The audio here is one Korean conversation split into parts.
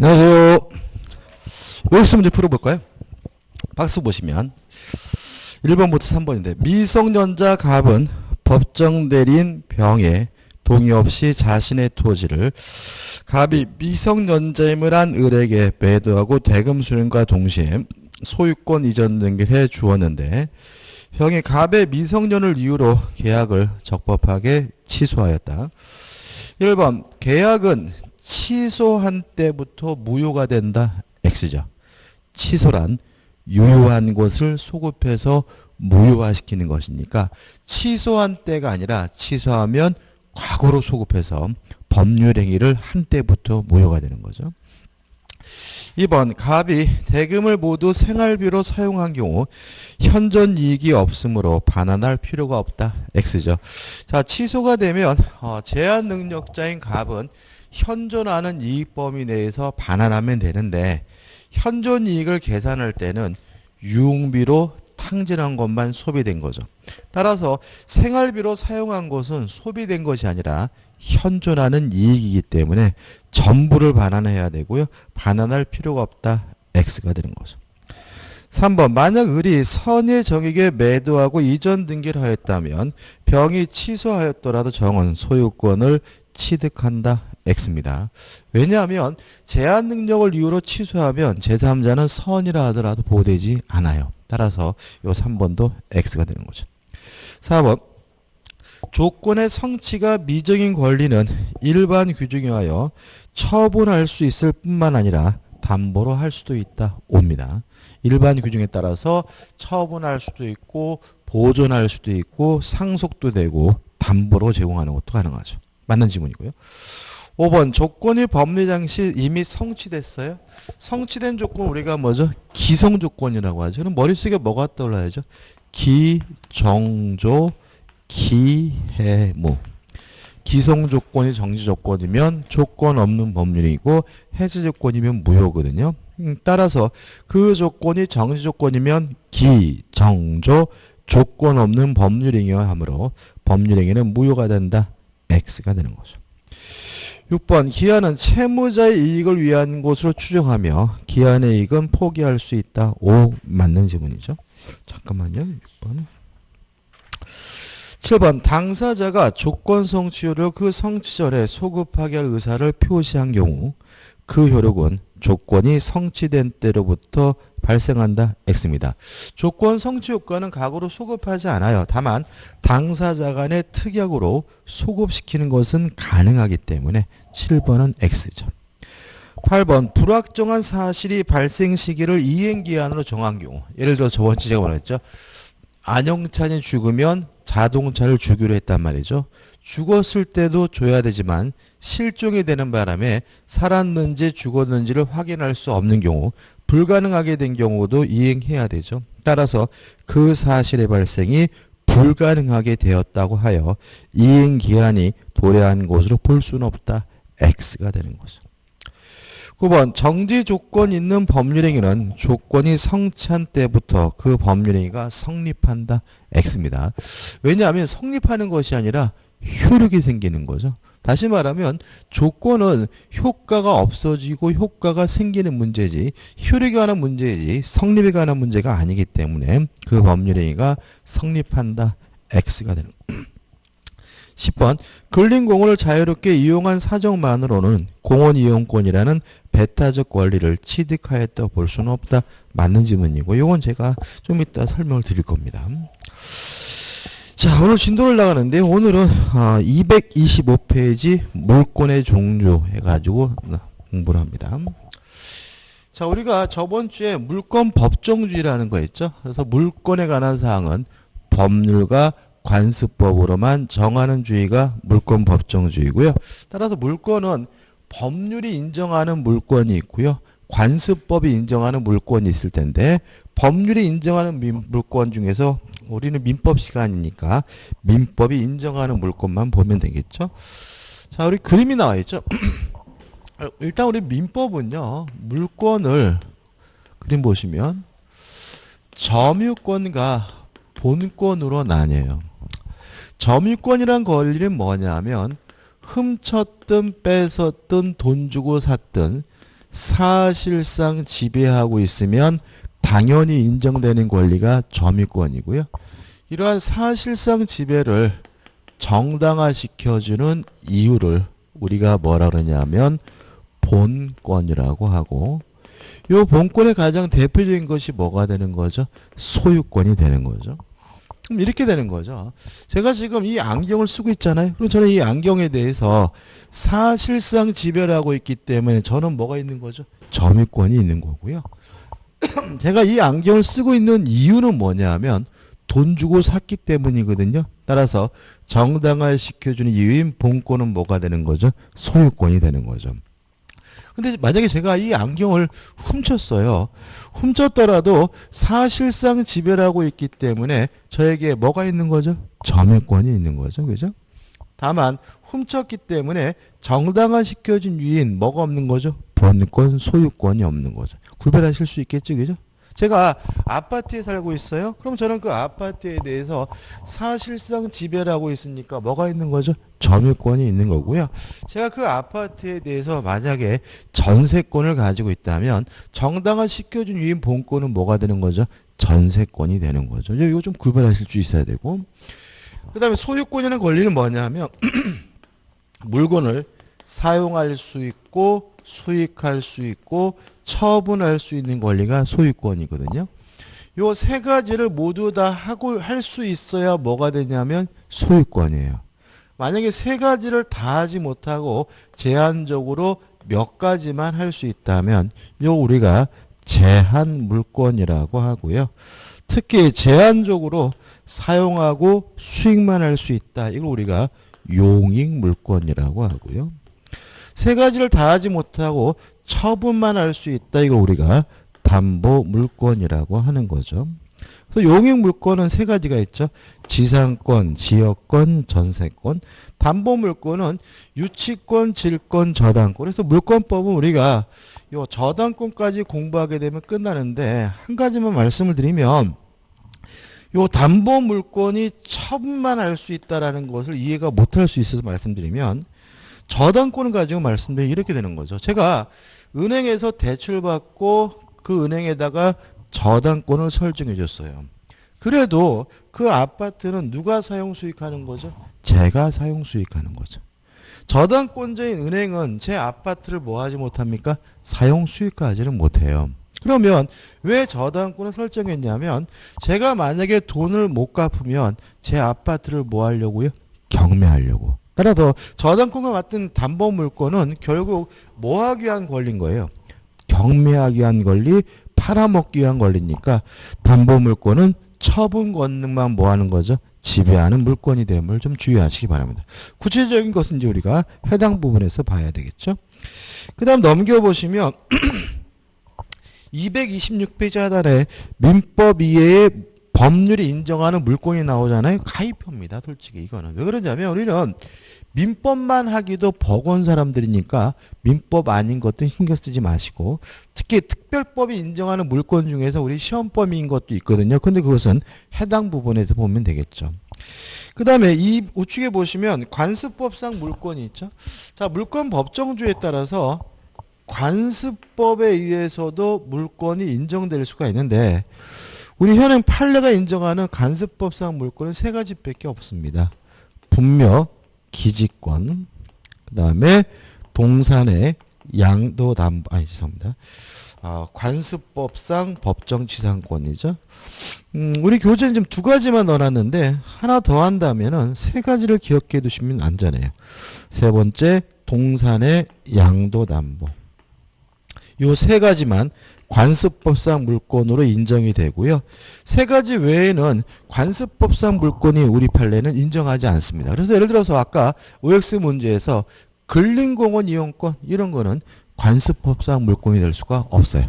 안녕하세요. OX 문제 풀어볼까요? 박스 보시면 1번부터 3번인데 미성년자 갑은 법정 대리인 병에 동의 없이 자신의 토지를 갑이 미성년자임을 한 을에게 매도하고 대금 수령과 동시에 소유권 이전 등기를 해 주었는데 병이 갑의 미성년을 이유로 계약을 적법하게 취소하였다. 1번 계약은 취소한 때부터 무효가 된다. X죠. 취소란 유효한 것을 소급해서 무효화시키는 것이니까 취소한 때가 아니라 취소하면 과거로 소급해서 법률 행위를 한 때부터 무효가 되는 거죠. 2번 갑이 대금을 모두 생활비로 사용한 경우 현존 이익이 없으므로 반환할 필요가 없다. X죠. 자, 취소가 되면 제한 능력자인 갑은 현존하는 이익 범위 내에서 반환하면 되는데 현존 이익을 계산할 때는 유흥비로 탕진한 것만 소비된 거죠. 따라서 생활비로 사용한 것은 소비된 것이 아니라 현존하는 이익이기 때문에 전부를 반환해야 되고요. 반환할 필요가 없다. X가 되는 거죠. 3번 만약 을이 선의 정에게 매도하고 이전 등기를 하였다면 병이 취소하였더라도 정은 소유권을 취득한다. X입니다. 왜냐하면 제한 능력을 이유로 취소하면 제3자는 선이라 하더라도 보호되지 않아요. 따라서 이 3번도 X가 되는 거죠. 4번 조건의 성취가 미정인 권리는 일반 규정에 의하여 처분할 수 있을 뿐만 아니라 담보로 할 수도 있다. 옵니다. 일반 규정에 따라서 처분할 수도 있고 보존할 수도 있고 상속도 되고 담보로 제공하는 것도 가능하죠. 맞는 지문이고요. 5번 조건이 법리 당시 이미 성취됐어요. 성취된 조건 우리가 뭐죠? 기성 조건이라고 하죠. 그럼 머릿속에 뭐가 떠올라야죠? 기정조 기해무. 기성 조건이 정지 조건이면 조건 없는 법률이고 해지 조건이면 무효거든요. 따라서 그 조건이 정지 조건이면 기정조 조건 없는 법률행위와 하므로 법률행위는 무효가 된다. X가 되는 거죠. 6번 기한은 채무자의 이익을 위한 것으로 추정하며 기한의 이익은 포기할 수 있다. O 맞는 지문이죠. 잠깐만요. 6번. 7번 당사자가 조건 성취료를 그 성취 전에 소급하게 할 의사를 표시한 경우 그 효력은 조건이 성취된 때로부터 발생한다. X입니다. 조건 성취 효과는 과거로 소급하지 않아요. 다만 당사자 간의 특약으로 소급시키는 것은 가능하기 때문에 7번은 X죠. 8번 불확정한 사실이 발생 시기를 이행기한으로 정한 경우 예를 들어 저번주 제가 말했죠. 안영찬이 죽으면 자동차를 주기로 했단 말이죠. 죽었을 때도 줘야 되지만 실종이 되는 바람에 살았는지 죽었는지를 확인할 수 없는 경우 불가능하게 된 경우도 이행해야 되죠. 따라서 그 사실의 발생이 불가능하게 되었다고 하여 이행기한이 도래한 것으로 볼 수는 없다. X가 되는 거죠. 9번 정지 조건 있는 법률행위는 조건이 성취한 때부터 그 법률행위가 성립한다. X입니다. 왜냐하면 성립하는 것이 아니라 효력이 생기는 거죠. 다시 말하면 조건은 효과가 없어지고 효과가 생기는 문제지 효력에 관한 문제이지 성립에 관한 문제가 아니기 때문에 그 법률행위가 성립한다. X가 되는 거예요. 10번 근린 공원을 자유롭게 이용한 사정만으로는 공원 이용권이라는 배타적 권리를 취득하였다 볼 수는 없다. 맞는 지문이고 이건 제가 좀 이따 설명을 드릴 겁니다. 자, 오늘 진도를 나가는데 오늘은 225페이지 물권의 종류 해가지고 공부를 합니다. 자, 우리가 저번 주에 물권 법정주의라는 거 했죠. 그래서 물권에 관한 사항은 법률과 관습법으로만 정하는 주의가 물권 법정주의고요. 따라서 물권은 법률이 인정하는 물권이 있고요. 관습법이 인정하는 물권이 있을 텐데 법률이 인정하는 물권 중에서 우리는 민법 시간이니까 민법이 인정하는 물권만 보면 되겠죠. 자, 우리 그림이 나와 있죠. 일단 우리 민법은요. 물권을 그림 보시면 점유권과 본권으로 나뉘어요. 점유권이란 권리는 뭐냐면 훔쳤든 뺏었든 돈 주고 샀든 사실상 지배하고 있으면 당연히 인정되는 권리가 점유권이고요. 이러한 사실상 지배를 정당화시켜주는 이유를 우리가 뭐라 그러냐면 본권이라고 하고, 이 본권의 가장 대표적인 것이 뭐가 되는 거죠? 소유권이 되는 거죠. 그럼 이렇게 되는 거죠. 제가 지금 이 안경을 쓰고 있잖아요. 그럼 저는 이 안경에 대해서 사실상 지배를 하고 있기 때문에 저는 뭐가 있는 거죠? 점유권이 있는 거고요. 제가 이 안경을 쓰고 있는 이유는 뭐냐면 돈 주고 샀기 때문이거든요. 따라서 정당화 시켜주는 이유인 본권은 뭐가 되는 거죠? 소유권이 되는 거죠. 근데 만약에 제가 이 안경을 훔쳤어요. 훔쳤더라도 사실상 지배를 하고 있기 때문에 저에게 뭐가 있는 거죠? 점유권이 있는 거죠. 그죠? 다만 훔쳤기 때문에 정당화 시켜준 이유인 뭐가 없는 거죠? 본권, 소유권이 없는 거죠. 구별하실 수 있겠죠. 그죠? 제가 아파트에 살고 있어요. 그럼 저는 그 아파트에 대해서 사실상 지배를 하고 있으니까 뭐가 있는 거죠? 점유권이 있는 거고요. 제가 그 아파트에 대해서 만약에 전세권을 가지고 있다면 정당화 시켜준 유인 본권은 뭐가 되는 거죠? 전세권이 되는 거죠. 이거 좀 구별하실 수 있어야 되고, 그 다음에 소유권이라는 권리는 뭐냐면 물건을 사용할 수 있고 수익할 수 있고 처분할 수 있는 권리가 소유권이거든요. 요 세 가지를 모두 다 하고 할 수 있어야 뭐가 되냐면 소유권이에요. 만약에 세 가지를 다 하지 못하고 제한적으로 몇 가지만 할 수 있다면 요 우리가 제한 물권이라고 하고요. 특히 제한적으로 사용하고 수익만 할 수 있다. 이걸 우리가 용익 물권이라고 하고요. 세 가지를 다 하지 못하고 처분만 할 수 있다. 이거 우리가 담보 물권이라고 하는 거죠. 그래서 용익 물권은 세 가지가 있죠. 지상권, 지역권, 전세권. 담보 물권은 유치권, 질권, 저당권. 그래서 물권법은 우리가 요 저당권까지 공부하게 되면 끝나는데 한 가지만 말씀을 드리면 요 담보 물권이 처분만 할 수 있다라는 것을 이해가 못할 수 있어서 말씀드리면 저당권을 가지고 말씀드리면 이렇게 되는 거죠. 제가 은행에서 대출받고 그 은행에다가 저당권을 설정해 줬어요. 그래도 그 아파트는 누가 사용 수익하는 거죠? 제가 사용 수익하는 거죠. 저당권자인 은행은 제 아파트를 뭐 하지 못합니까? 사용 수익화하지는 못해요. 그러면 왜 저당권을 설정했냐면 제가 만약에 돈을 못 갚으면 제 아파트를 뭐 하려고요? 경매하려고. 따라서 저당권과 같은 담보물권은 결국 뭐 하기 위한 권리인 거예요? 경매하기 위한 권리, 팔아먹기 위한 권리니까 담보물권은 처분 권능만 뭐 하는 거죠? 지배하는 물권이 됨을 좀 주의하시기 바랍니다. 구체적인 것은 이제 우리가 해당 부분에서 봐야 되겠죠. 그 다음 넘겨보시면 226페이지 하단에 민법 이외의 법률이 인정하는 물권이 나오잖아요. 가입표입니다. 솔직히 이거는. 왜 그러냐면 우리는 민법만 하기도 버거운 사람들이니까 민법 아닌 것도 신경 쓰지 마시고 특히 특별법이 인정하는 물권 중에서 우리 시험법인 것도 있거든요. 근데 그것은 해당 부분에서 보면 되겠죠. 그 다음에 이 우측에 보시면 관습법상 물권이 있죠. 자, 물권 법정주에 따라서 관습법에 의해서도 물권이 인정될 수가 있는데 우리 현행 판례가 인정하는 관습법상 물권은 세 가지밖에 없습니다. 분묘, 기지권, 그 다음에 동산의 양도담보, 죄송합니다. 관습법상 법정지상권이죠. 우리 교재는 지금 두 가지만 넣어놨는데 하나 더 한다면은 세 가지를 기억해 두시면 안전해요. 세 번째, 동산의 양도담보. 요 세 가지만 관습법상 물권으로 인정이 되고요. 세 가지 외에는 관습법상 물권이 우리 판례는 인정하지 않습니다. 그래서 예를 들어서 아까 OX 문제에서 근린공원 이용권 이런 거는 관습법상 물권이 될 수가 없어요.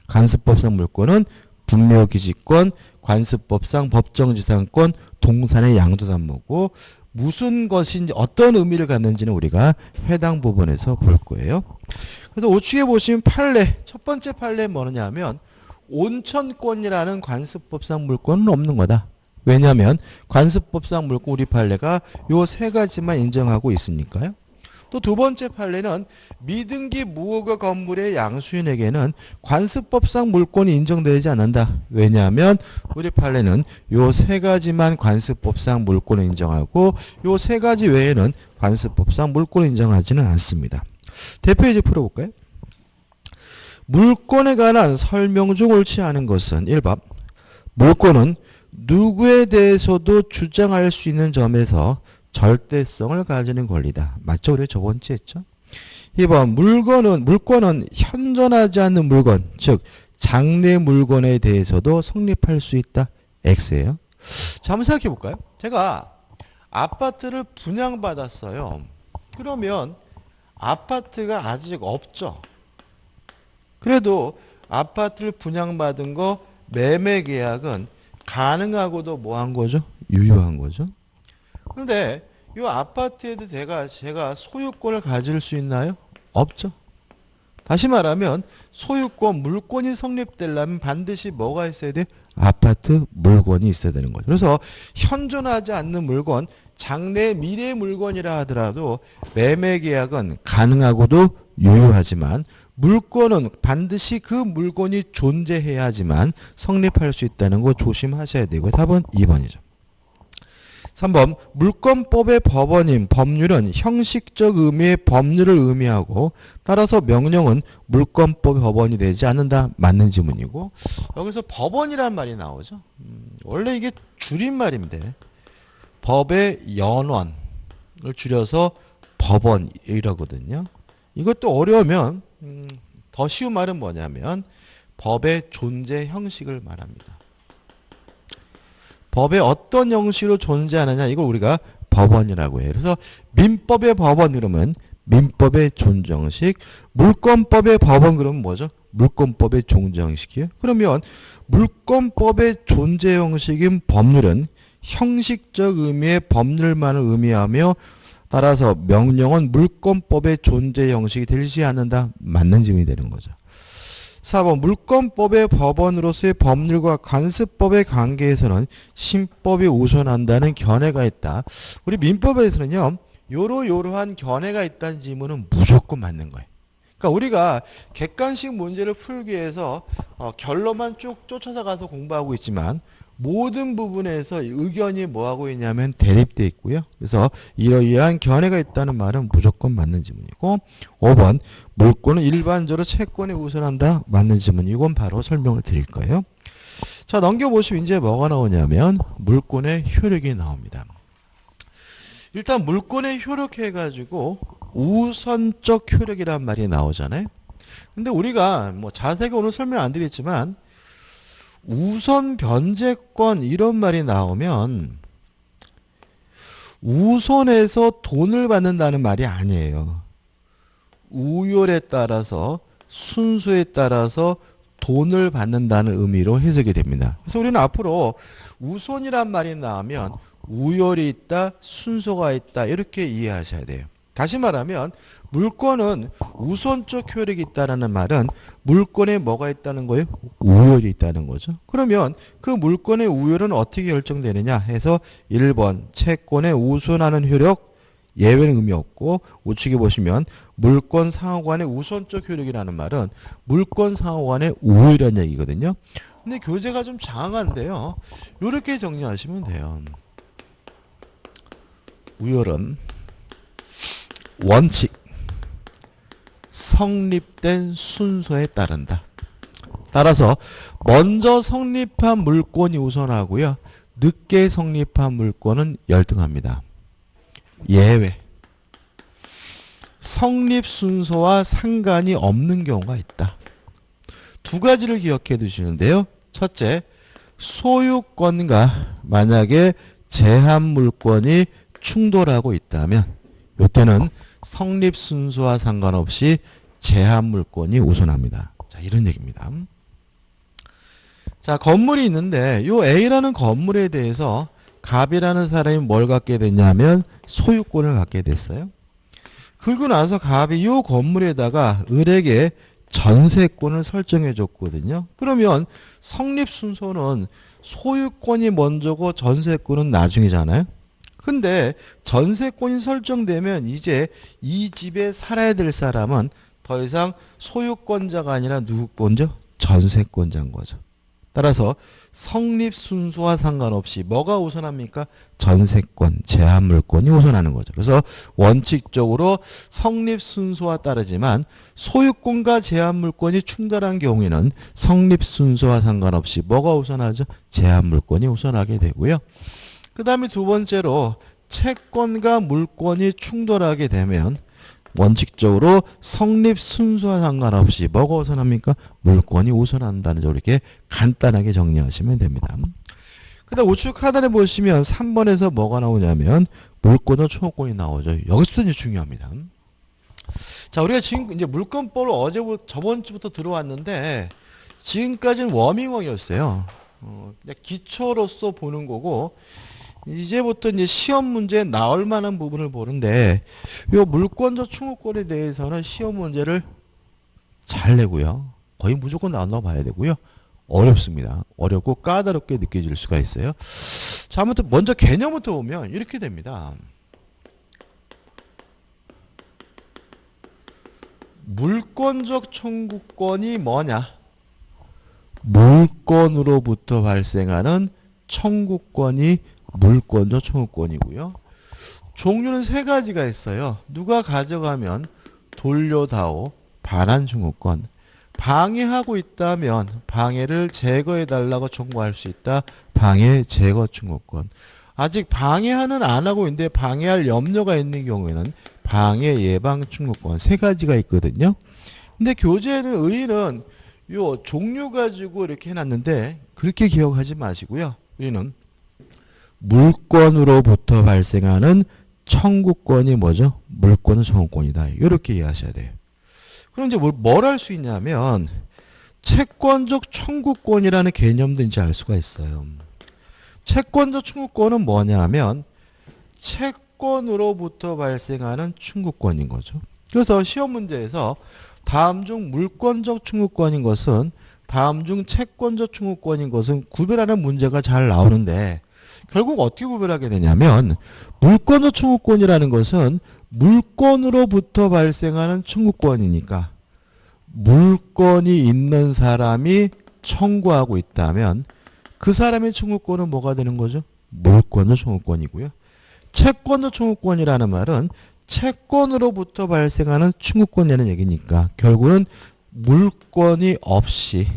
관습법상 물권은 분묘기지권, 관습법상 법정지상권, 동산의 양도담보고 무슨 것인지 어떤 의미를 갖는지는 우리가 해당 부분에서 볼 거예요. 그래서 우측에 보시면 판례, 첫 번째 판례는 뭐냐면 온천권이라는 관습법상 물권은 없는 거다. 왜냐하면 관습법상 물권 우리 판례가 요 세 가지만 인정하고 있으니까요. 또 두 번째 판례는 미등기 무허가 건물의 양수인에게는 관습법상 물권이 인정되지 않는다. 왜냐하면 우리 판례는 요 세 가지만 관습법상 물권을 인정하고 요 세 가지 외에는 관습법상 물권을 인정하지는 않습니다. 대표 예제 풀어볼까요? 물권에 관한 설명 중 옳지 않은 것은 1번 물권은 누구에 대해서도 주장할 수 있는 점에서 절대성을 가지는 권리다. 맞죠? 우리 저번주에 했죠? 2번 물권은 현존하지 않는 물건, 즉 장래 물건에 대해서도 성립할 수 있다. X예요. 자, 한번 생각해 볼까요? 제가 아파트를 분양받았어요. 그러면 아파트가 아직 없죠. 그래도 아파트를 분양받은 거 매매 계약은 가능하고도 뭐 한 거죠? 유효한 거죠. 그런데 이 아파트에도 제가 소유권을 가질 수 있나요? 없죠. 다시 말하면 소유권, 물권이 성립되려면 반드시 뭐가 있어야 돼? 아파트 물건이 있어야 되는 거죠. 그래서 현존하지 않는 물건, 장래 미래 물건이라 하더라도 매매 계약은 가능하고도 유효하지만 물권은 반드시 그 물건이 존재해야지만 성립할 수 있다는 거 조심하셔야 되고요. 답은 2번이죠. 3번 물권법의 법원인 법률은 형식적 의미의 법률을 의미하고 따라서 명령은 물권법 법원이 되지 않는다. 맞는 지문이고 여기서 법원이란 말이 나오죠. 원래 이게 줄임말인데 법의 연원을 줄여서 법원이라거든요. 이것도 어려우면 더 쉬운 말은 뭐냐면 법의 존재 형식을 말합니다. 법의 어떤 형식으로 존재하느냐 이걸 우리가 법원이라고 해요. 그래서 민법의 법원 그러면 민법의 존재 형식, 물권법의 법원 그러면 뭐죠? 물권법의 존재 형식이에요. 그러면 물권법의 존재 형식인 법률은 형식적 의미의 법률만을 의미하며 따라서 명령은 물권법의 존재 형식이 되지 않는다. 맞는 질문이 되는 거죠. 4번 물권법의 법원으로서의 법률과 관습법의 관계에서는 신법이 우선한다는 견해가 있다. 우리 민법에서는요. 요러한 견해가 있다는 질문은 무조건 맞는 거예요. 그러니까 우리가 객관식 문제를 풀기 위해서 결론만 쭉 쫓아서 가서 공부하고 있지만 모든 부분에서 의견이 뭐하고 있냐면 대립되어 있고요. 그래서 이러이러한 견해가 있다는 말은 무조건 맞는 지문이고 5번 물권은 일반적으로 채권에 우선한다. 맞는 지문. 이건 바로 설명을 드릴 거예요. 자 넘겨보시면 이제 뭐가 나오냐면 물권의 효력이 나옵니다. 일단 물권의 효력 해가지고 우선적 효력이란 말이 나오잖아요. 근데 우리가 뭐 자세히 오늘 설명 안 드렸지만 우선 변제권 이런 말이 나오면 우선해서 돈을 받는다는 말이 아니에요. 우열에 따라서 순서에 따라서 돈을 받는다는 의미로 해석이 됩니다. 그래서 우리는 앞으로 우선이란 말이 나오면 우열이 있다, 순서가 있다 이렇게 이해하셔야 돼요. 다시 말하면 물권은 우선적 효력이 있다는 말은 물권에 뭐가 있다는 거예요? 우열이 있다는 거죠. 그러면 그 물권의 우열은 어떻게 결정되느냐 해서 1번 채권에 우선하는 효력 예외는 의미 없고 우측에 보시면 물권 상호간의 우선적 효력이라는 말은 물권 상호간의 우열이라는 얘기거든요. 근데 교재가 좀 장한데요. 이렇게 정리하시면 돼요. 우열은 원칙 성립된 순서에 따른다. 따라서 먼저 성립한 물권이 우선하고요. 늦게 성립한 물권은 열등합니다. 예외. 성립 순서와 상관이 없는 경우가 있다. 두 가지를 기억해 두시는데요. 첫째, 소유권과 만약에 제한 물권이 충돌하고 있다면 이때는 성립 순서와 상관없이 제한 물권이 우선합니다. 자, 이런 얘기입니다. 자, 건물이 있는데 요 A라는 건물에 대해서 갑이라는 사람이 뭘 갖게 됐냐면 소유권을 갖게 됐어요. 그리고 나서 갑이 요 건물에다가 을에게 전세권을 설정해 줬거든요. 그러면 성립 순서는 소유권이 먼저고 전세권은 나중이잖아요. 근데 전세권이 설정되면 이제 이 집에 살아야 될 사람은 더 이상 소유권자가 아니라 누구권자? 전세권자인 거죠. 따라서 성립 순서와 상관없이 뭐가 우선합니까? 전세권, 제한물권이 우선하는 거죠. 그래서 원칙적으로 성립 순서와 따르지만 소유권과 제한물권이 충돌한 경우에는 성립 순서와 상관없이 뭐가 우선하죠? 제한물권이 우선하게 되고요. 그 다음에 두 번째로 채권과 물권이 충돌하게 되면 원칙적으로 성립 순서와 상관없이 뭐가 우선합니까? 물권이 우선한다는 점을 이렇게 간단하게 정리하시면 됩니다. 그 다음 우측 하단에 보시면 3번에서 뭐가 나오냐면 물권과 청구권이 나오죠. 여기서부터 이제 중요합니다. 자, 우리가 지금 이제 물권법을 저번 주부터 들어왔는데 지금까지는 워밍업이었어요. 그냥 기초로서 보는 거고 이제부터 이제 시험 문제에 나올 만한 부분을 보는데 요 물권적 충구권에 대해서는 시험 문제를 잘 내고요. 거의 무조건 나온다고 봐야 되고요. 어렵습니다. 어렵고 까다롭게 느껴질 수가 있어요. 자, 아무튼 먼저 개념부터 보면 이렇게 됩니다. 물권적 청구권이 뭐냐? 물권으로부터 발생하는 청구권이 물권적 청구권이고요. 종류는 세 가지가 있어요. 누가 가져가면 돌려다오, 반환 청구권. 방해하고 있다면 방해를 제거해달라고 청구할 수 있다. 방해 제거 청구권. 아직 방해하는 안 하고 있는데 방해할 염려가 있는 경우에는 방해 예방 청구권. 세 가지가 있거든요. 근데 교재에는 의의는 요 종류 가지고 이렇게 해놨는데 그렇게 기억하지 마시고요. 우리는 물권으로부터 발생하는 청구권이 뭐죠? 물권은 청구권이다. 이렇게 이해하셔야 돼요. 그럼 이제 뭘 할 수 있냐면 채권적 청구권이라는 개념도 이제 알 수가 있어요. 채권적 청구권은 뭐냐면 채권으로부터 발생하는 청구권인 거죠. 그래서 시험 문제에서 다음 중 물권적 청구권인 것은 다음 중 채권적 청구권인 것은 구별하는 문제가 잘 나오는데 결국 어떻게 구별하게 되냐면 물권적 청구권이라는 것은 물권으로부터 발생하는 청구권이니까 물권이 있는 사람이 청구하고 있다면 그 사람의 청구권은 뭐가 되는 거죠? 물권적 청구권이고요. 채권적 청구권이라는 말은 채권으로부터 발생하는 청구권이라는 얘기니까 결국은 물권이 없이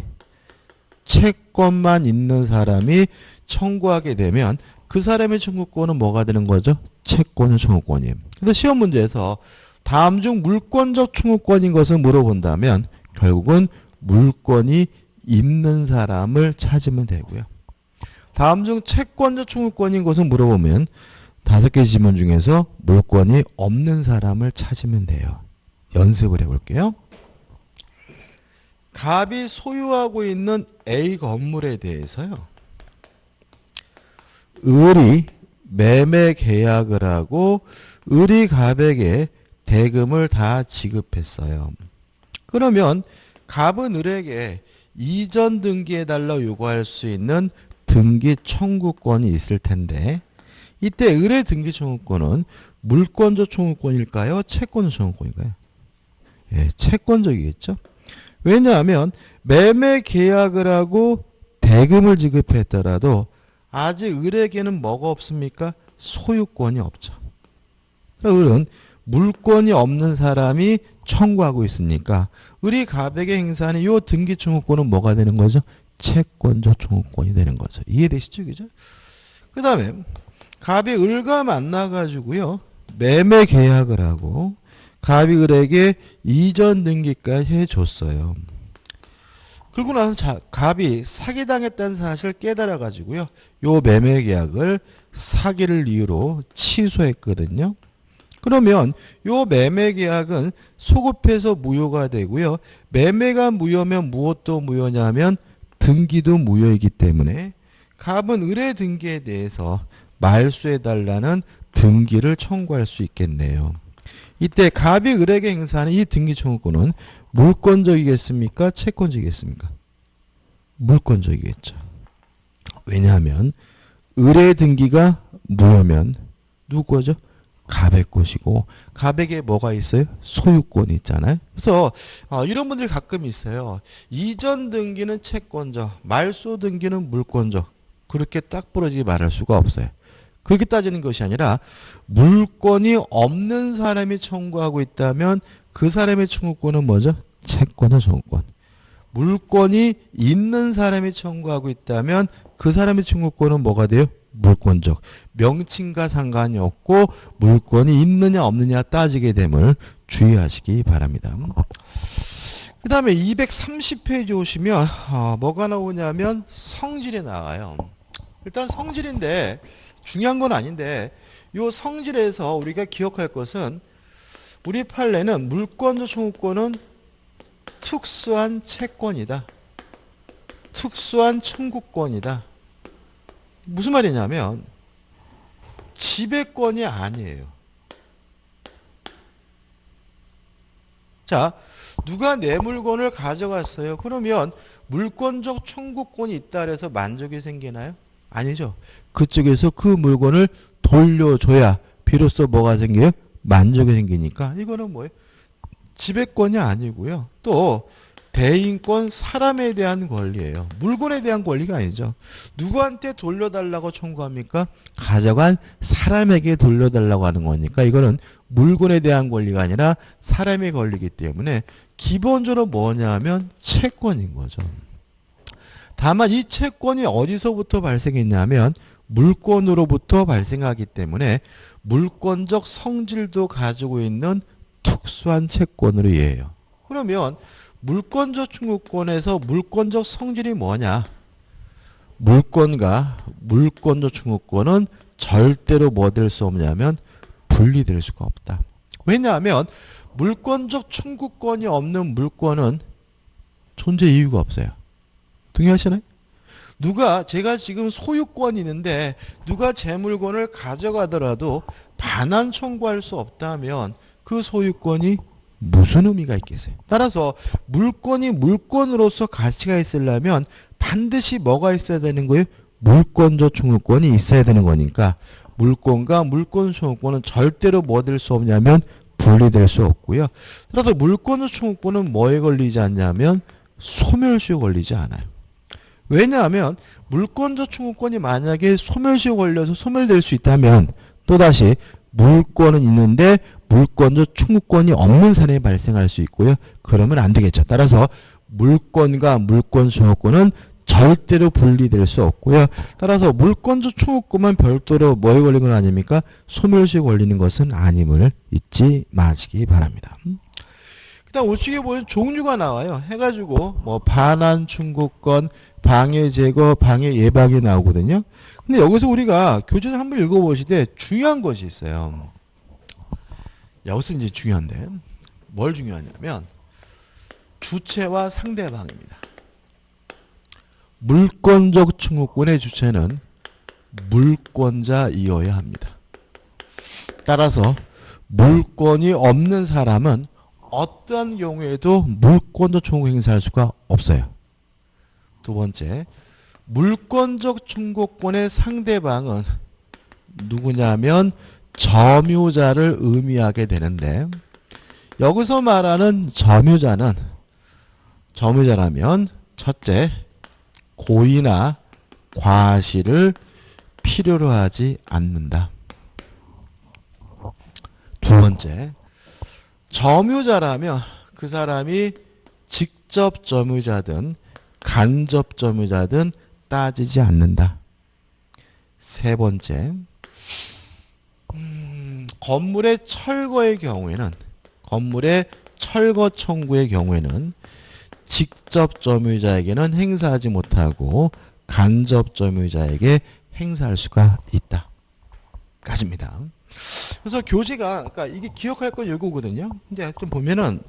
채권만 있는 사람이 청구하게 되면 그 사람의 청구권은 뭐가 되는 거죠? 채권의 청구권이에요. 근데 시험 문제에서 다음 중 물권적 청구권인 것을 물어본다면 결국은 물권이 있는 사람을 찾으면 되고요. 다음 중 채권적 청구권인 것을 물어보면 5개 지문 중에서 물권이 없는 사람을 찾으면 돼요. 연습을 해볼게요. 갑이 소유하고 있는 A 건물에 대해서요. 을이 매매 계약을 하고 을이 갑에게 대금을 다 지급했어요. 그러면 갑은 을에게 이전 등기해달라 요구할 수 있는 등기 청구권이 있을 텐데 이때 을의 등기 청구권은 물권적 청구권일까요? 채권적 청구권일까요? 예, 채권적이겠죠. 왜냐하면 매매 계약을 하고 대금을 지급했더라도 아직 을에게는 뭐가 없습니까? 소유권이 없죠. 을은 물권이 없는 사람이 청구하고 있으니까 을이 갑에게 행사하는 이 등기 청구권은 뭐가 되는 거죠? 채권적 청구권이 되는 거죠. 이해되시죠? 그죠? 그 다음에 갑이 을과 만나가지고요. 매매 계약을 하고 갑이 을에게 이전 등기까지 해줬어요. 그리고 나서 갑이 사기당했다는 사실을 깨달아가지고요. 요 매매 계약을 사기를 이유로 취소했거든요. 그러면 요 매매 계약은 소급해서 무효가 되고요. 매매가 무효면 무엇도 무효냐면 등기도 무효이기 때문에 갑은 을의 등기에 대해서 말소해달라는 등기를 청구할 수 있겠네요. 이때 갑이 을에게 행사하는 이 등기 청구권은 물권적이겠습니까? 채권적이겠습니까? 물권적이겠죠. 왜냐하면 을의 등기가 무효면 누구 거죠? 갑의 것이고 갑에게 뭐가 있어요? 소유권이 있잖아요. 그래서 이런 분들이 가끔 있어요. 이전 등기는 채권적, 말소 등기는 물권적. 그렇게 딱 부러지게 말할 수가 없어요. 그렇게 따지는 것이 아니라 물권이 없는 사람이 청구하고 있다면 그 사람의 청구권은 뭐죠? 채권의 청구권. 물권이 있는 사람이 청구하고 있다면 그 사람의 청구권은 뭐가 돼요? 물권적. 명칭과 상관이 없고 물권이 있느냐 없느냐 따지게 됨을 주의하시기 바랍니다. 그 다음에 230페이지 오시면 뭐가 나오냐면 성질이 나와요. 일단 성질인데 중요한 건 아닌데 이 성질에서 우리가 기억할 것은 우리 판례는 물권적 청구권은 특수한 채권이다. 특수한 청구권이다. 무슨 말이냐면 지배권이 아니에요. 자, 누가 내 물건을 가져갔어요. 그러면 물권적 청구권이 있다 그래서 만족이 생기나요? 아니죠. 그쪽에서 그 물건을 돌려줘야 비로소 뭐가 생겨요? 만족이 생기니까 이거는 뭐예요? 지배권이 아니고요. 또 대인권 사람에 대한 권리예요. 물건에 대한 권리가 아니죠. 누구한테 돌려달라고 청구합니까? 가져간 사람에게 돌려달라고 하는 거니까 이거는 물건에 대한 권리가 아니라 사람의 권리이기 때문에 기본적으로 뭐냐면 채권인 거죠. 다만 이 채권이 어디서부터 발생했냐면 물권으로부터 발생하기 때문에 물권적 성질도 가지고 있는 특수한 채권으로 이해해요. 그러면 물권적 청구권에서 물권적 성질이 뭐냐? 물권과 물권적 청구권은 절대로 뭐 될 수 없냐면 분리될 수가 없다. 왜냐하면 물권적 청구권이 없는 물권은 존재 이유가 없어요. 동의하시나요? 제가 지금 소유권이 있는데 누가 제 물건을 가져가더라도 반환 청구할 수 없다면 그 소유권이 무슨 의미가 있겠어요? 따라서 물건이 물건으로서 가치가 있으려면 반드시 뭐가 있어야 되는 거예요? 물권적 청구권이 있어야 되는 거니까 물권과 물권 청구권은 절대로 뭐 될 수 없냐면 분리될 수 없고요. 따라서 물권적 청구권은 뭐에 걸리지 않냐면 소멸시효 걸리지 않아요. 왜냐하면 물권적 청구권이 만약에 소멸시효 걸려서 소멸될 수 있다면 또다시 물권은 있는데 물권적 청구권이 없는 사람이 발생할 수 있고요. 그러면 안 되겠죠. 따라서 물권과 물권 청구권은 절대로 분리될 수 없고요. 따라서 물권적 청구권만 별도로 뭐에 걸리는 건 아닙니까? 소멸시효 걸리는 것은 아님을 잊지 마시기 바랍니다. 그다음 우측에 보면 종류가 나와요. 해가지고 뭐 반환 청구권, 방해 제거, 방해 예방이 나오거든요. 근데 여기서 우리가 교재를 한번 읽어보시되 중요한 것이 있어요. 여기서 이제 중요한데 뭘 중요하냐면 주체와 상대방입니다. 물권적 청구권의 주체는 물권자이어야 합니다. 따라서 물권이 없는 사람은 어떠한 경우에도 물권적 청구 행사할 수가 없어요. 두 번째, 물권적 청구권의 상대방은 누구냐면 점유자를 의미하게 되는데 여기서 말하는 점유자라면 첫째, 고의나 과실을 필요로 하지 않는다. 두 번째, 점유자라면 그 사람이 직접 점유자든 간접 점유자든 따지지 않는다. 세 번째, 건물의 철거의 경우에는 건물의 철거 청구의 경우에는 직접 점유자에게는 행사하지 못하고 간접 점유자에게 행사할 수가 있다. 까집니다. 그래서 교재가 그러니까 이게 기억할 건 이거거든요. 근데 좀 보면은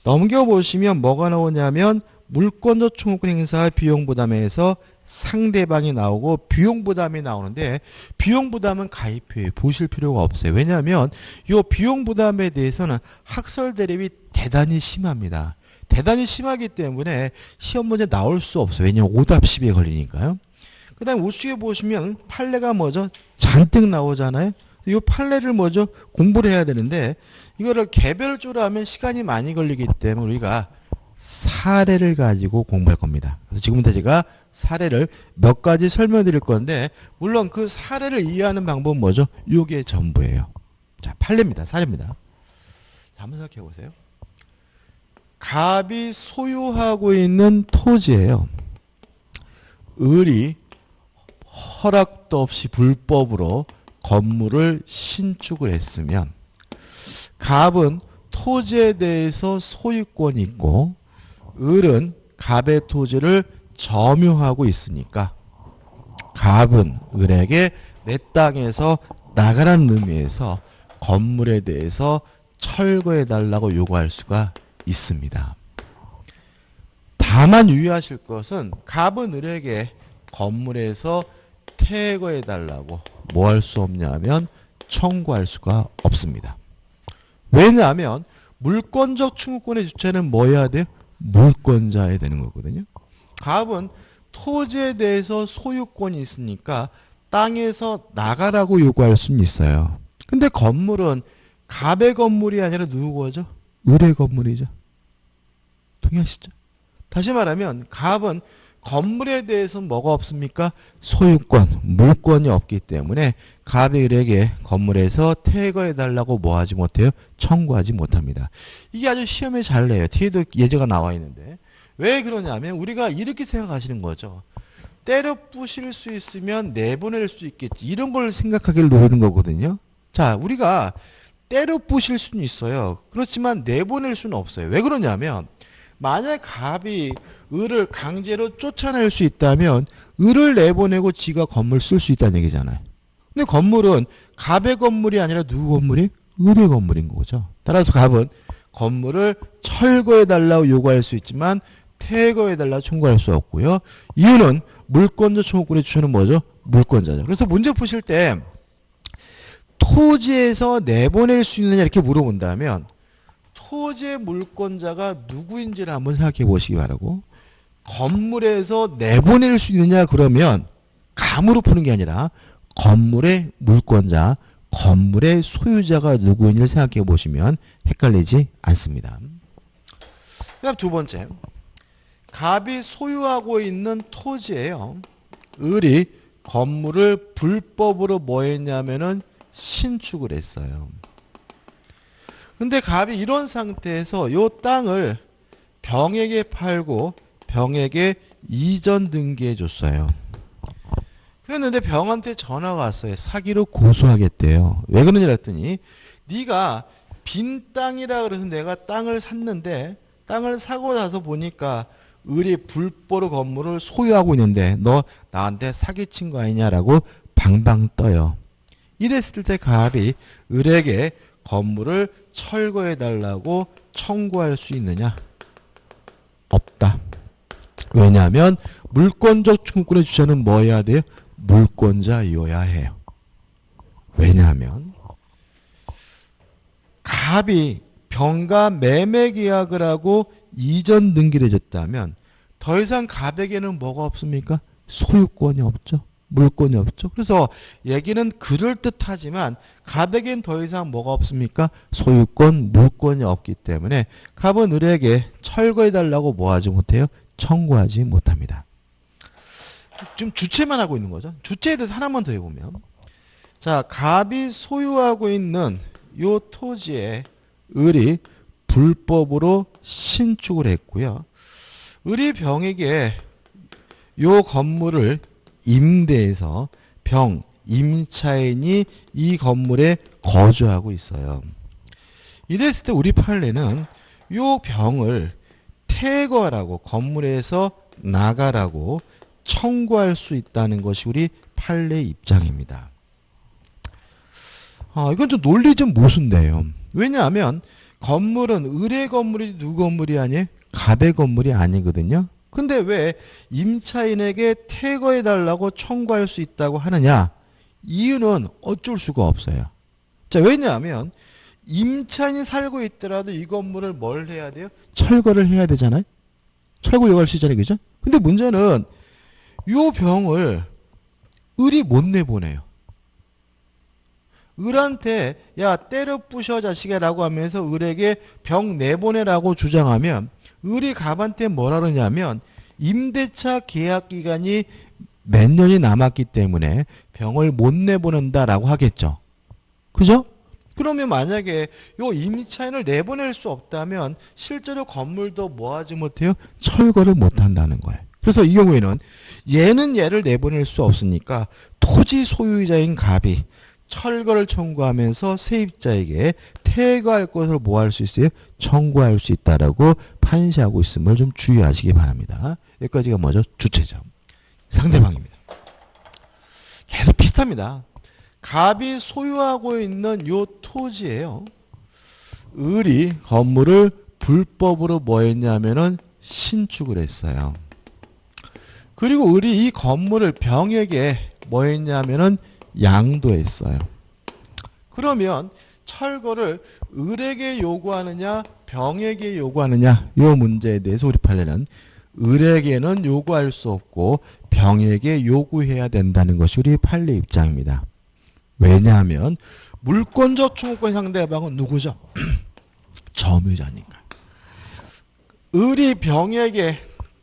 넘겨보시면 뭐가 나오냐면 물권적 청구권 행사 비용 부담에서 상대방이 나오고 비용 부담이 나오는데 비용 부담은 가입표에 보실 필요가 없어요. 왜냐하면 이 비용 부담에 대해서는 학설 대립이 대단히 심합니다. 대단히 심하기 때문에 시험 문제 나올 수 없어요. 왜냐하면 오답 10에 걸리니까요. 그 다음에 우측에 보시면 판례가 뭐죠? 잔뜩 나오잖아요. 이 판례를 뭐죠? 공부를 해야 되는데 이거를 개별적으로 하면 시간이 많이 걸리기 때문에 우리가 사례를 가지고 공부할 겁니다. 그래서 지금부터 제가 사례를 몇 가지 설명드릴 건데 물론 그 사례를 이해하는 방법은 뭐죠? 이게 전부예요. 자, 판례입니다. 사례입니다. 자, 한번 생각해 보세요. 갑이 소유하고 있는 토지예요. 을이 허락도 없이 불법으로 건물을 신축을 했으면 갑은 토지에 대해서 소유권이 있고 을은 갑의 토지를 점유하고 있으니까 갑은 을에게 내 땅에서 나가라는 의미에서 건물에 대해서 철거해달라고 요구할 수가 있습니다. 다만 유의하실 것은 갑은 을에게 건물에서 퇴거해달라고 뭐 할 수 없냐면 청구할 수가 없습니다. 왜냐하면 물권적 충구권의 주체는 뭐 해야 돼요? 물권자야 되는 거거든요. 갑은 토지에 대해서 소유권이 있으니까 땅에서 나가라고 요구할 수는 있어요. 근데 건물은 갑의 건물이 아니라 누구 거죠? 을의 건물이죠. 동의하시죠? 다시 말하면 갑은 건물에 대해서 뭐가 없습니까? 소유권, 물권이 없기 때문에 갑이 을에게 건물에서 퇴거해달라고 뭐 하지 못해요? 청구하지 못합니다. 이게 아주 시험에 잘 내요. 뒤에도 예제가 나와 있는데 왜 그러냐면 우리가 이렇게 생각하시는 거죠. 때려 부실 수 있으면 내보낼 수 있겠지. 이런 걸 생각하기를 노리는 거거든요. 자, 우리가 때려 부실 수는 있어요. 그렇지만 내보낼 수는 없어요. 왜 그러냐면 만약 갑이 을을 강제로 쫓아낼 수 있다면 을을 내보내고 지가 건물 쓸 수 있다는 얘기잖아요. 근데 건물은 갑의 건물이 아니라 누구 건물이? 을의 건물인 거죠. 따라서 갑은 건물을 철거해달라고 요구할 수 있지만 퇴거해달라고 청구할 수 없고요. 이유는 물권자 청구권의 주체는 뭐죠? 물권자죠. 그래서 문제 푸실 때 토지에서 내보낼 수 있느냐 이렇게 물어본다면 토지의 물권자가 누구인지를 한번 생각해 보시기 바라고 건물에서 내보낼 수 있느냐 그러면 감으로 푸는 게 아니라 건물의 물권자, 건물의 소유자가 누구인지를 생각해 보시면 헷갈리지 않습니다. 그 다음 두 번째 갑이 소유하고 있는 토지예요. 을이 건물을 불법으로 뭐 했냐면은 신축을 했어요. 근데 갑이 이런 상태에서 요 땅을 병에게 팔고 병에게 이전 등기해 줬어요. 그랬는데 병한테 전화가 왔어요. 사기로 고소하겠대요. 왜 그러냐 했더니 네가 빈 땅이라 그래서 내가 땅을 샀는데 땅을 사고 나서 보니까 을이 불법으로 건물을 소유하고 있는데 너 나한테 사기친 거 아니냐라고 방방 떠요. 이랬을 때 갑이 을에게 건물을 철거해달라고 청구할 수 있느냐? 없다. 왜냐하면 물권적 청구권의 주체는 뭐 해야 돼요? 물권자이어야 해요. 왜냐하면 갑이 병과 매매 계약을 하고 이전 등기를 해줬다면 더 이상 갑에게는 뭐가 없습니까? 소유권이 없죠. 물권이 없죠. 그래서 얘기는 그럴듯하지만 갑에겐 더 이상 뭐가 없습니까? 소유권, 물권이 없기 때문에 갑은 을에게 철거해달라고 뭐 하지 못해요? 청구하지 못합니다. 지금 주체만 하고 있는 거죠. 주체에 대해서 하나만 더 해보면 자, 갑이 소유하고 있는 요 토지에 을이 불법으로 신축을 했고요. 을이 병에게 요 건물을 임대해서 병, 임차인이 이 건물에 거주하고 있어요. 이랬을 때 우리 판례는 요 병을 퇴거하라고 건물에서 나가라고 청구할 수 있다는 것이 우리 판례 입장입니다. 이건 좀 논리 좀 모순돼요. 왜냐하면 건물은 을의 건물이 누구 건물이 아니에요? 갑의 건물이 아니거든요. 근데 왜 임차인에게 퇴거해달라고 청구할 수 있다고 하느냐? 이유는 어쩔 수가 없어요. 자, 왜냐하면 임차인이 살고 있더라도 이 건물을 뭘 해야 돼요? 철거를 해야 되잖아요. 철거 요구할 수 있잖아요. 그죠? 근데 문제는 요 병을 을이 못 내보내요. 을한테 야 때려 부셔 자식이라고 하면서 을에게 병 내보내라고 주장하면 을이 갑한테 뭐라 그러냐면 임대차 계약 기간이 몇 년이 남았기 때문에 병을 못 내보낸다라고 하겠죠. 그죠? 그러면 만약에 요 임차인을 내보낼 수 없다면 실제로 건물도 뭐하지 못해요? 철거를 못한다는 거예요. 그래서 이 경우에는 얘는 얘를 내보낼 수 없으니까 토지 소유자인 갑이 철거를 청구하면서 세입자에게 퇴거할 것을 뭐 할 수 있어요? 청구할 수 있다라고 판시하고 있음을 좀 주의하시기 바랍니다. 여기까지가 뭐죠? 주체점. 상대방입니다. 계속 비슷합니다. 갑이 소유하고 있는 요 토지예요. 을이 건물을 불법으로 뭐 했냐면은 신축을 했어요. 그리고 을이 이 건물을 병에게 뭐 했냐면은 양도했어요. 그러면 철거를 을에게 요구하느냐 병에게 요구하느냐 요 문제에 대해서 우리 판례는 을에게는 요구할 수 없고 병에게 요구해야 된다는 것이 우리 판례 입장입니다. 왜냐하면 물권적 청구권 상대방은 누구죠? 점유자니까. 을이 병에게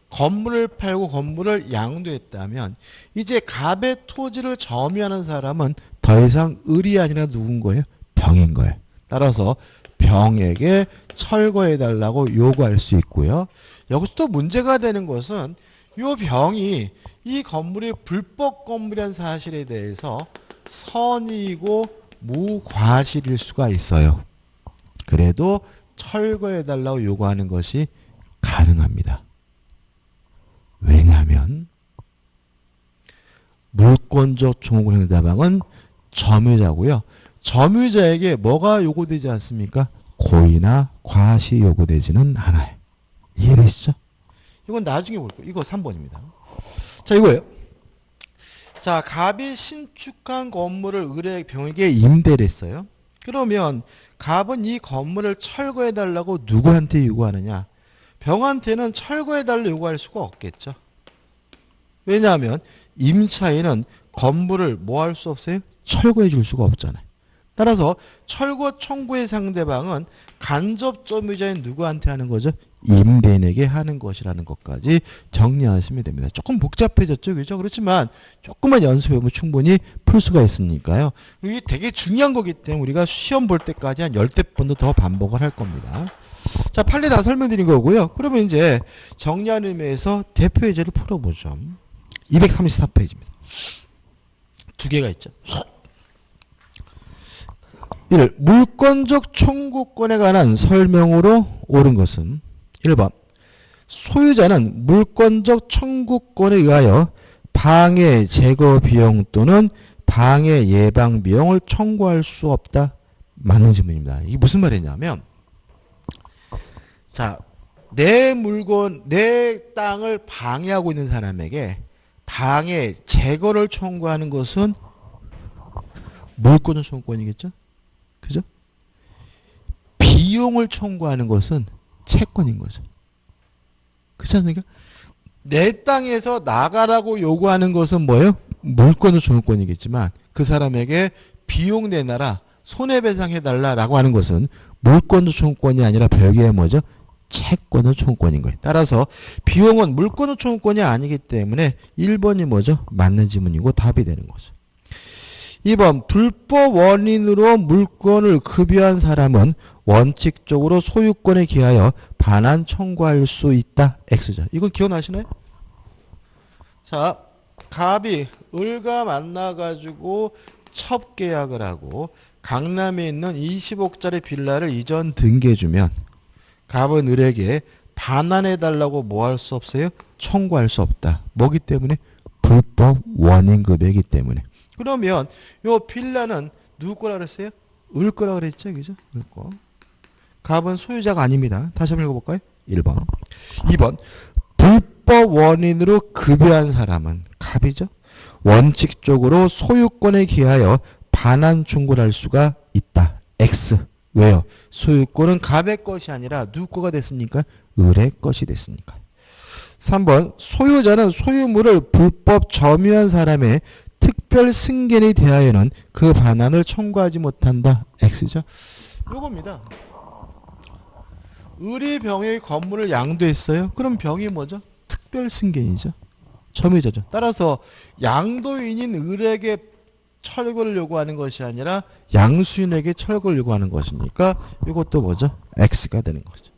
건물을 팔고 건물을 양도했다면 이제 갑의 토지를 점유하는 사람은 더 이상 을이 아니라 누군 거예요? 병인 거예요. 따라서 병에게 철거해달라고 요구할 수 있고요. 여기서 또 문제가 되는 것은 이 병이 이 건물이 불법 건물이라는 사실에 대해서 선의이고 무과실일 수가 있어요. 그래도 철거해달라고 요구하는 것이 가능합니다. 왜냐하면 물권적 청구권 상대방은 점유자고요. 점유자에게 뭐가 요구되지 않습니까? 고의나 과시 요구되지는 않아요. 이해되시죠? 이건 나중에 볼 거예요. 이거 3번입니다. 자, 이거예요. 자, 갑이 신축한 건물을 을의 병에게 임대를 했어요. 그러면 갑은 이 건물을 철거해달라고 누구한테 요구하느냐? 병한테는 철거해달라고 요구할 수가 없겠죠. 왜냐하면 임차인은 건물을 뭐 할 수 없어요? 철거해 줄 수가 없잖아요. 따라서 철거 청구의 상대방은 간접 점유자인 누구한테 하는 거죠? 임대인에게 하는 것이라는 것까지 정리하시면 됩니다. 조금 복잡해졌죠, 그죠? 그렇지만 조금만 연습해보면 충분히 풀 수가 있으니까요. 이게 되게 중요한 거기 때문에 우리가 시험 볼 때까지 한 10대 번도 더 반복을 할 겁니다. 자, 판례 다 설명드린 거고요. 그러면 이제 정리하는 의미에서 대표 예제를 풀어보죠. 234페이지입니다. 두 개가 있죠. 1. 물권적 청구권에 관한 설명으로 옳은 것은 1번. 소유자는 물권적 청구권에 의하여 방해 제거 비용 또는 방해 예방 비용을 청구할 수 없다. 맞는 질문입니다. 이게 무슨 말이냐면 자, 내 물건, 내 땅을 방해하고 있는 사람에게 방해 제거를 청구하는 것은 물권적 청구권이겠죠? 그죠? 비용을 청구하는 것은 채권인 거죠. 그렇지 않습니까? 내 땅에서 나가라고 요구하는 것은 뭐예요? 물권적 청구권이겠지만 그 사람에게 비용 내놔라, 손해배상해달라라고 하는 것은 물권적 청구권이 아니라 별개의 뭐죠? 채권적 청구권인 거예요. 따라서 비용은 물권적 청구권이 아니기 때문에 1번이 뭐죠? 맞는 지문이고 답이 되는 거죠. 2번. 불법 원인으로 물건을 급여한 사람은 원칙적으로 소유권에 기하여 반환 청구할 수 있다. X죠. 이건 기억나시나요? 자, 갑이 을과 만나가지고 첩계약을 하고 강남에 있는 20억짜리 빌라를 이전 등기해주면 갑은 을에게 반환해달라고 뭐 할 수 없어요? 청구할 수 없다. 뭐기 때문에? 불법 원인급여이기 때문에. 그러면 요 빌라는 누구 거라 그랬어요? 을 거라 그랬죠, 그죠? 을 거. 갑은 소유자가 아닙니다. 다시 한번 읽어볼까요? 1번. 2번. 불법 원인으로 급여한 사람은 갑이죠. 원칙적으로 소유권에 기하여 반환 청구를 할 수가 있다. X. 왜요? 소유권은 갑의 것이 아니라 누구 거가 됐으니까? 을의 것이 됐으니까. 3번. 소유자는 소유물을 불법 점유한 사람의 특별 승계에 대하여는 그 반환을 청구하지 못한다. X죠. 요겁니다. 을이 병의 건물을 양도했어요. 그럼 병이 뭐죠? 특별 승계이죠. 점유자죠. 따라서 양도인인 을에게 철거를 요구하는 것이 아니라 양수인에게 철거를 요구하는 것이니까 이것도 뭐죠? X가 되는 거죠.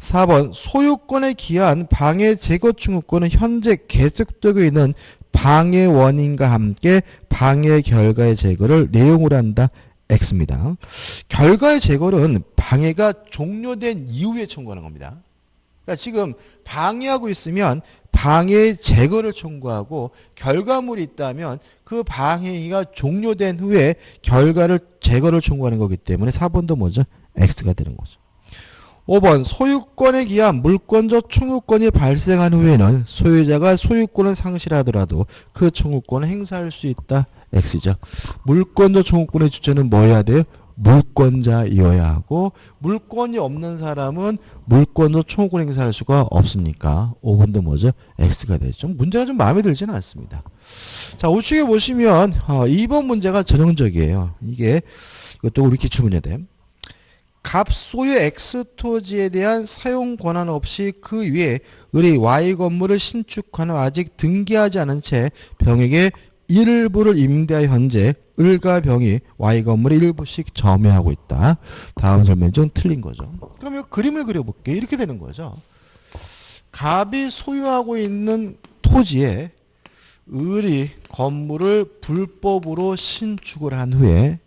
4번 소유권에 기한 방해 제거 청구권은 현재 계속되고 있는 방해 원인과 함께 방해 결과의 제거를 내용으로 한다. X입니다. 결과의 제거는 방해가 종료된 이후에 청구하는 겁니다. 그러니까 지금 방해하고 있으면 방해 제거를 청구하고 결과물이 있다면 그 방해가 종료된 후에 결과를 제거를 청구하는 거기 때문에 4번도 뭐죠? X가 되는 거죠. 5번 소유권에 기한 물권적 청구권이 발생한 후에는 소유자가 소유권을 상실하더라도 그 청구권을 행사할 수 있다. X죠. 물권적 청구권의 주체는 뭐여야 돼요? 물권자이어야 하고 물권이 없는 사람은 물권적 청구권 행사할 수가 없으니까 5번도 뭐죠? X가 되죠. 문제가 좀 마음에 들지는 않습니다. 자, 우측에 보시면 2번 문제가 전형적이에요. 이것도 우리 기출문제인데 갑 소유 X 토지에 대한 사용 권한 없이 그 위에 을이 Y 건물을 신축한 후 아직 등기하지 않은 채 병에게 일부를 임대하여 현재 을과 병이 Y 건물에 일부씩 점유하고 있다. 다음 설명이 좀 틀린 거죠. 그럼 이 그림을 그려볼게요. 이렇게 되는 거죠. 갑이 소유하고 있는 토지에 을이 건물을 불법으로 신축을 한 후에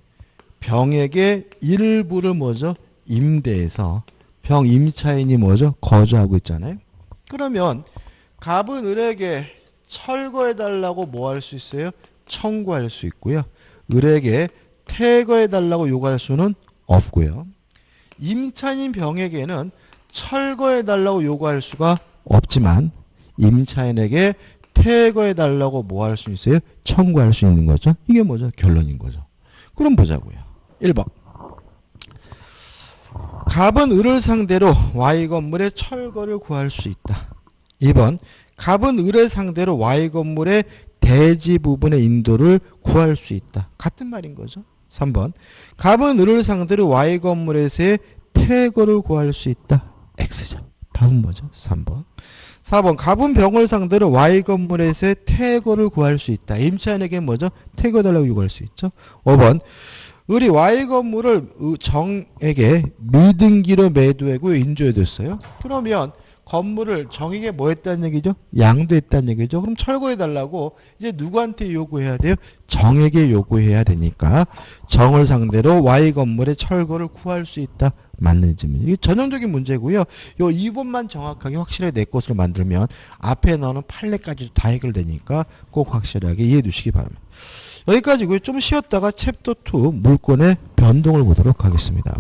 병에게 일부를 뭐죠? 임대해서 병 임차인이 뭐죠? 거주하고 있잖아요. 그러면 갑은 을에게 철거해달라고 뭐 할 수 있어요? 청구할 수 있고요. 을에게 퇴거해달라고 요구할 수는 없고요. 임차인 병에게는 철거해달라고 요구할 수가 없지만 임차인에게 퇴거해달라고 뭐 할 수 있어요? 청구할 수 있는 거죠. 이게 뭐죠? 결론인 거죠. 그럼 보자고요. 1번 갑은 을을 상대로 Y 건물의 철거를 구할 수 있다. 2번 갑은 을을 상대로 Y 건물의 대지 부분의 인도를 구할 수 있다. 같은 말인 거죠. 3번 갑은 을을 상대로 Y 건물에서의 퇴거를 구할 수 있다. X죠. 답은 뭐죠? 3번. 4번 갑은 병을 상대로 Y 건물에서의 퇴거를 구할 수 있다. 임차인에게 뭐죠? 퇴거해달라고 요구할 수 있죠. 5번 을이 Y 건물을 정에게 미등기로 매도하고 인조해뒀어요. 그러면 건물을 정에게 뭐 했다는 얘기죠? 양도했다는 얘기죠. 그럼 철거해달라고 이제 누구한테 요구해야 돼요? 정에게 요구해야 되니까 정을 상대로 Y 건물의 철거를 구할 수 있다. 맞는 질문. 이게 전형적인 문제고요. 요 2번만 정확하게 확실하게 내 것으로 만들면 앞에 나오는 판례까지도 다 해결되니까 꼭 확실하게 이해해 두시기 바랍니다. 여기까지고요. 좀 쉬었다가 챕터 2 물권의 변동을 보도록 하겠습니다.